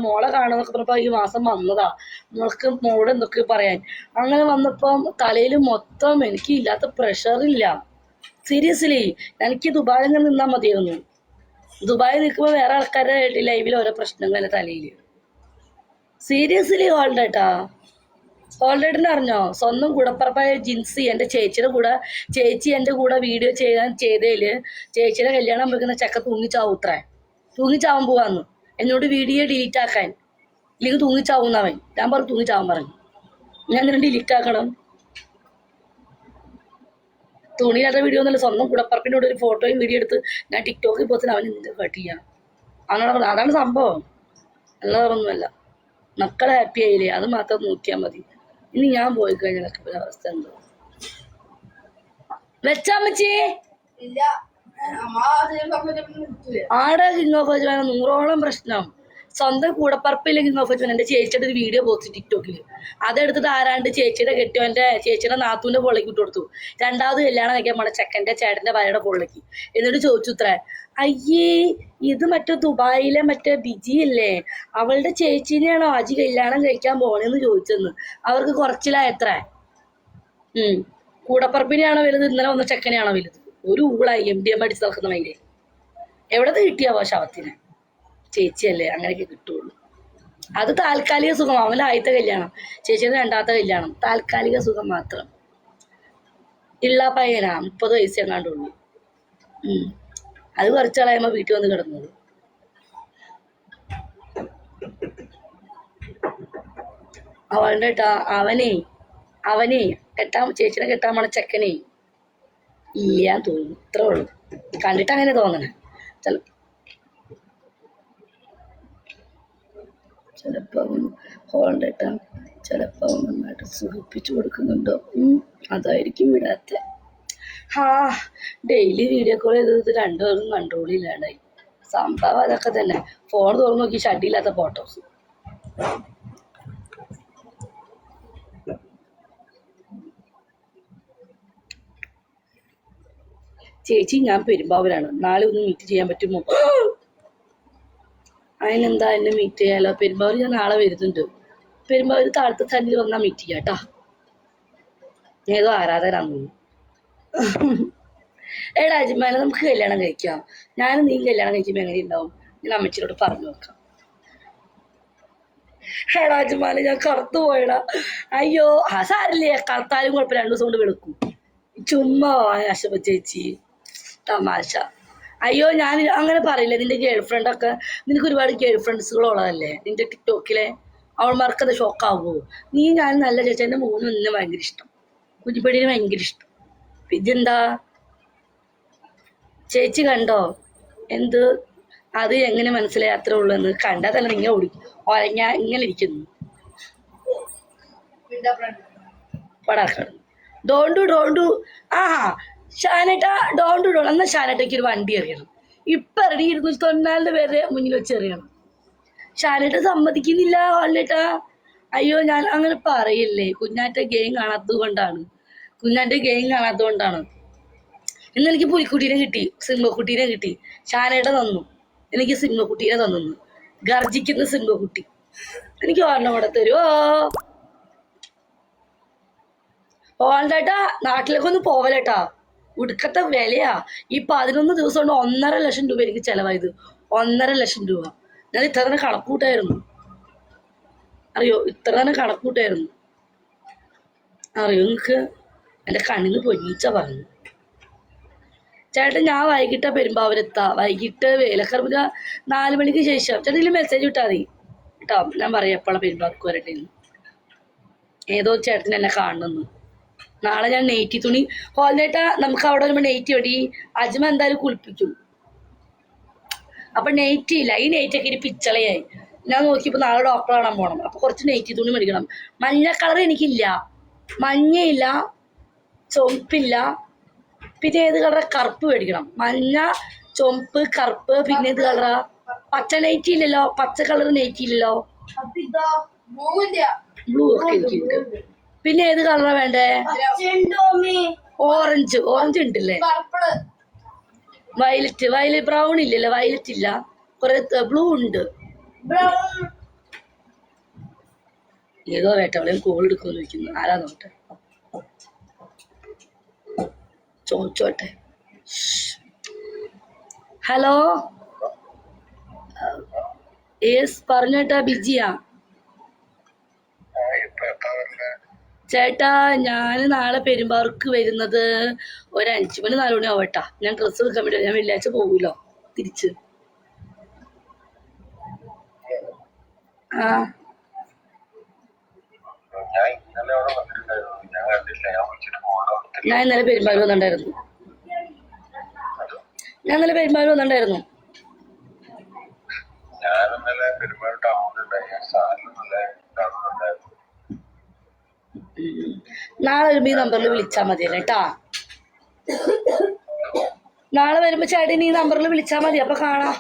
മോളെ കാണുന്നൊക്കെ പറഞ്ഞപ്പോ ഈ മാസം വന്നതാ മോൾക്ക് മോളോട് എന്തൊക്കെ പറയാൻ. അങ്ങനെ വന്നപ്പം തലയിൽ മൊത്തം എനിക്ക് ഇല്ലാത്ത പ്രഷറില്ല. സീരിയസ്ലി എനിക്ക് ദുബായിൽ നിന്ന് നിന്നാ മതിയായിരുന്നു. ദുബായിൽ നിൽക്കുമ്പോൾ വേറെ ആൾക്കാരുടെ ലൈവിൽ ഓരോ പ്രശ്നങ്ങൾ തലയിൽ. സീരിയസ്ലി ഓൾറെഡി അറിഞ്ഞോ? സ്വന്തം കൂടപ്പറപ്പായ ജിൻസി എൻ്റെ ചേച്ചി എൻ്റെ കൂടെ വീഡിയോ ചെയ്തതിൽ ചേച്ചിയുടെ കല്യാണം വെക്കുന്ന ചക്ക തൂങ്ങിച്ചാവാൻ പോവാന്ന് എന്നോട് വീഡിയോ ഡിലീറ്റ് ആക്കാൻ. ഇല്ലെങ്കിൽ തൂങ്ങിച്ചാവുന്നവൻ. ഞാൻ പറഞ്ഞു തൂങ്ങിച്ചാവാൻ പറഞ്ഞു. ഞാൻ എന്തിനും ഡിലീറ്റ് ആക്കണം? തുണിയില്ലാത്ത വീഡിയോ ഒന്നുമല്ല, സ്വന്തം കൂടപ്പറപ്പിൻ്റെ കൂടെ ഒരു ഫോട്ടോയും വീഡിയോ എടുത്ത് ഞാൻ ടിക്ടോക്കിൽ പോത്തിന് അവൻ എന്ത് കട്ട് ചെയ്യാം. അങ്ങനെ അതാണ് സംഭവം, അല്ലാതൊന്നുമല്ല. മക്കളെ ഹാപ്പി ആയില്ലേ, അത് മാത്രം നോക്കിയാൽ മതി. ഇനി ഞാൻ പോയി കഴിഞ്ഞാൽ അവസ്ഥ എന്തോ വെച്ചാമ്മച്ചി ആടെ കിങ് ഓഫ് കോച്ച് 100ഓളം പ്രശ്നം. സ്വന്തം കൂടപ്പറപ്പില്ല കിങ് ഓഫ് കോച്ച്. എൻ്റെ ചേച്ചിയുടെ ഒരു വീഡിയോ പോസ്റ്റ് ടിക്ടോക്കിൽ അതെടുത്തിട്ട് ആരാണ്ട് ചേച്ചിയുടെ നാത്തൂൻ്റെ പൊള്ളയ്ക്ക് ഇട്ട് കൊടുത്തു. രണ്ടാമത് കല്യാണം കഴിക്കാൻ പോണ ചേട്ടൻ്റെ ഭാര്യയുടെ പൊള്ളയ്ക്ക്. എന്നിട്ട് ചോദിച്ചു ഇത്രേ, അയ്യേ ഇത് മറ്റേ ദുബായിലെ മറ്റേ ബിജി അല്ലേ, അവളുടെ ചേച്ചിനെയാണോ അജി കല്യാണം കഴിക്കാൻ പോണെന്ന് ചോദിച്ചെന്ന്. അവർക്ക് കുറച്ചിലായത്ര. കൂടപ്പറപ്പിനെയാണോ വലുത്, ഇന്നലെ വന്ന ചെക്കനെയാണോ വലുത്? ഒരു ഊളായി MDM അടിച്ച് നടക്കുന്ന മൈലെ. എവിടത്തെ കിട്ടിയാവോ ശവത്തിന്? ചേച്ചിയല്ലേ, അങ്ങനെയൊക്കെ കിട്ടുള്ളൂ. അത് താൽക്കാലിക സുഖം. അവൻ്റെ ആദ്യത്തെ കല്യാണം, ചേച്ചിയുടെ രണ്ടാമത്തെ കല്യാണം, താൽക്കാലിക സുഖം മാത്രം. ഇള്ള പയ്യനാ, 30 വയസ്സ് എങ്ങാണ്ടുള്ളൂ. അത് കുറച്ചാളായമ്മ വീട്ടിൽ വന്ന് കിടന്നത്. അവളുടെ അവനെ ചേച്ചിനെ കെട്ടാൻ പോണ ചെക്കനെ ഇല്ലാന്ന് തോന്നുന്നു. ഇത്രേ ഉള്ളൂ. കണ്ടിട്ട് അങ്ങനെ തോന്നണേ. ചിലപ്പോ ഹോളിട്ട ചിലപ്പോ നന്നായിട്ട് സുഖിപ്പിച്ചു കൊടുക്കുന്നുണ്ടോ, അതായിരിക്കും വിടാത്ത. ഡെയിലി വീഡിയോ കോൾ ചെയ്തത് രണ്ടുപേരും കൺട്രോളില്ലാണ്ടായി. സംഭവം അതൊക്കെ തന്നെ. ഫോൺ തുറന്നു നോക്കി ഷഡില്ലാത്ത ഫോട്ടോസ്. ചേച്ചി ഞാൻ പെരുമ്പാവൂരാണ്, നാളെ ഒന്ന് മീറ്റ് ചെയ്യാൻ പറ്റുമോ? അതിനെന്താ, എന്നെ മീറ്റ് ചെയ്യാലോ. പെരുമ്പാവൂർ ഞാൻ നാളെ വരുന്നുണ്ട്. പെരുമ്പാവൂർ താഴത്തെ സ്റ്റാൻഡിൽ വന്നാൽ മീറ്റ് ചെയ്യാം കേട്ടോ. ഏതോ ആരാധനാന്ന്. എടാ അജ്മാനെ നമുക്ക് കല്യാണം കഴിക്കാം. ഞാനും നീ കല്യാണം കഴിക്കുമ്പോൾ എങ്ങനെ ഉണ്ടാവും? ഞാൻ അമ്മച്ചിയോട് പറഞ്ഞു നോക്കാം. എടാ അജ്മാനെ ഞാൻ കറുത്തു പോയടാ. അയ്യോ സാരില്ലേ, കറുത്താലും കുഴപ്പമില്ല, 2 ദിവസം കൊണ്ട് വെളുക്കും. ചുമ്മാ ആശപ്പ ചേച്ചി, തമാശ. അയ്യോ ഞാൻ അങ്ങനെ പറയില്ല. നിന്റെ ഗേൾഫ്രണ്ടൊക്കെ, നിനക്ക് ഒരുപാട് ഗേൾഫ്രണ്ട്സുകളുള്ളതല്ലേ നിന്റെ ടിക്ടോക്കിലെ. അവൾമാർക്കത് ഷോക്കാവുമോ? ഞാൻ നല്ല ചേച്ചി. എൻ്റെ മോനും എന്നെ ഭയങ്കര ഇഷ്ടം, കുഞ്ഞിപ്പടിനെ ഭയങ്കര ഇഷ്ടം. ഇതെന്താ ചേച്ചി കണ്ടോ? എന്ത് അത് എങ്ങനെ മനസ്സിലായി? അത്രേ ഉള്ളൂ എന്ന് കണ്ടാൽ തന്നെ നിങ്ങൾ ഒരങ്ങ ഇങ്ങനെ ഇരിക്കുന്നു. പടാക്കാട് ഡോണ്ടു ഷാനേട്ട ഡോണ്ടു എന്നാൽ ഷാനേട്ടയ്ക്ക് ഒരു വണ്ടി എറിയണം. ഇപ്പൊ ഇറങ്ങി 294 പേരെ മുന്നിൽ വെച്ച് എറിയണം. ഷാനേട്ട സമ്മതിക്കുന്നില്ല ഓൾലേട്ടാ. അയ്യോ ഞാൻ അങ്ങനെ പറയില്ലേ. കുഞ്ഞാറ്റ ഗെയിം കാണാത്തത് കൊണ്ടാണ്. ഇന്ന് എനിക്ക് പുലിക്കുട്ടീനെ കിട്ടി, സിംഹക്കുട്ടീനെ കിട്ടി. ഷാനേട്ട തന്നു എനിക്ക് സിംഹക്കുട്ടീനെ തന്നു. ഗർജിക്കുന്ന സിംഹക്കുട്ടി. എനിക്ക് ഒരെണ്ണം കൂടെ തരുമോ? ഓൾഡേട്ടാ നാട്ടിലേക്ക് ഒന്ന് പോവലേട്ടാ. ഉടുക്കത്തെ വിലയാ. ഈ 11 ദിവസം കൊണ്ട് 1.5 ലക്ഷം രൂപ എനിക്ക് ചെലവായത്. 1.5 ലക്ഷം രൂപ. ഞാൻ ഇത്ര തന്നെ കണക്കൂട്ടായിരുന്നു. അറിയോ നിങ്ങൾക്ക്? എൻ്റെ കണ്ണിന്ന് പൊന്നീച്ച പറഞ്ഞു. ചേട്ടൻ ഞാൻ വൈകിട്ട് പെരുമ്പാവൂരെത്താ. വൈകിട്ട് വേലക്കർമ്മ 4 മണിക്ക് ശേഷം ചേട്ടൻ മെസ്സേജ് ഇട്ടാൽ മതി കേട്ടോ. ഞാൻ പറയാം എപ്പോഴാണ് പെരുമ്പാവൂർക്ക് വരട്ടെ. ഏതോ ചേട്ടൻ എന്നെ കാണുന്നു. നാളെ ഞാൻ നെയ്റ്റി തുണി ഹോളിനേട്ടാ നമുക്ക് അവിടെ വരുമ്പോൾ നെയ്റ്റി ഒടി അജ്മ എന്തായാലും കുളിപ്പിക്കും. അപ്പൊ നെയ്റ്റി ഇല്ല. ഈ നെയ്റ്റൊക്കെ ഇനി പിച്ചളയായി. ഞാൻ നോക്കിയപ്പോൾ നാളെ ഡോക്ടറെ കാണാൻ പോകണം. അപ്പൊ കുറച്ച് നെയ്റ്റി തുണി മേടിക്കണം. മഞ്ഞ കളർ എനിക്കില്ല, മഞ്ഞയില്ല, ചുവപ്പില്ല. പിന്നെ ഏത് കളറാ? കറുപ്പ് മേടിക്കണം. മഞ്ഞ, ചുവപ്പ്, കറുപ്പ്. പിന്നെ ഏത് കളറാ? പച്ച നെയ്റ്റി ഇല്ലല്ലോ, പച്ച കളർ നെയ്റ്റി ഇല്ലല്ലോ. ബ്ലൂ ഒക്കെ എനിക്കുണ്ട്. പിന്നെ ഏത് കളറാ വേണ്ടേ? ഓറഞ്ച് ഉണ്ടല്ലേ. വയലറ്റ് ബ്രൗൺ ഇല്ലല്ലോ. വയലറ്റ് ഇല്ല. കുറെ ബ്ലൂ ഉണ്ട്. ഏതോ വേട്ടവളെയും കോൾ എടുക്കുമെന്ന് ചോദിക്കുന്നു. ആരാ നോട്ടെ, ചോദിച്ചോട്ടെ. ഹലോ, യെസ് പറഞ്ഞേട്ടാ, ബിജിയാ ചേട്ടാ? ഞാൻ നാളെ പെരുമ്പാവൂർക്ക് വരുന്നത് ഒരു 5 മണി 4 മണി ആവട്ടാ. ഞാൻ ഡ്രസ്സ് എടുക്കാൻ വേണ്ടി, ഞാൻ വെള്ളിയാഴ്ച പോകൂലോ തിരിച്ച്. ആ ഞാൻ ഇന്നലെ പെരുമ്പാവൂർ വന്നിട്ടുണ്ടായിരുന്നു. നാളെ വരുമ്പോ ഈ നമ്പറിൽ വിളിച്ചാൽ മതിയല്ലേ കേട്ടാ? നാളെ വരുമ്പോ ചേട്ടൻ ഈ നമ്പറിൽ വിളിച്ചാൽ മതി, അപ്പൊ കാണാം.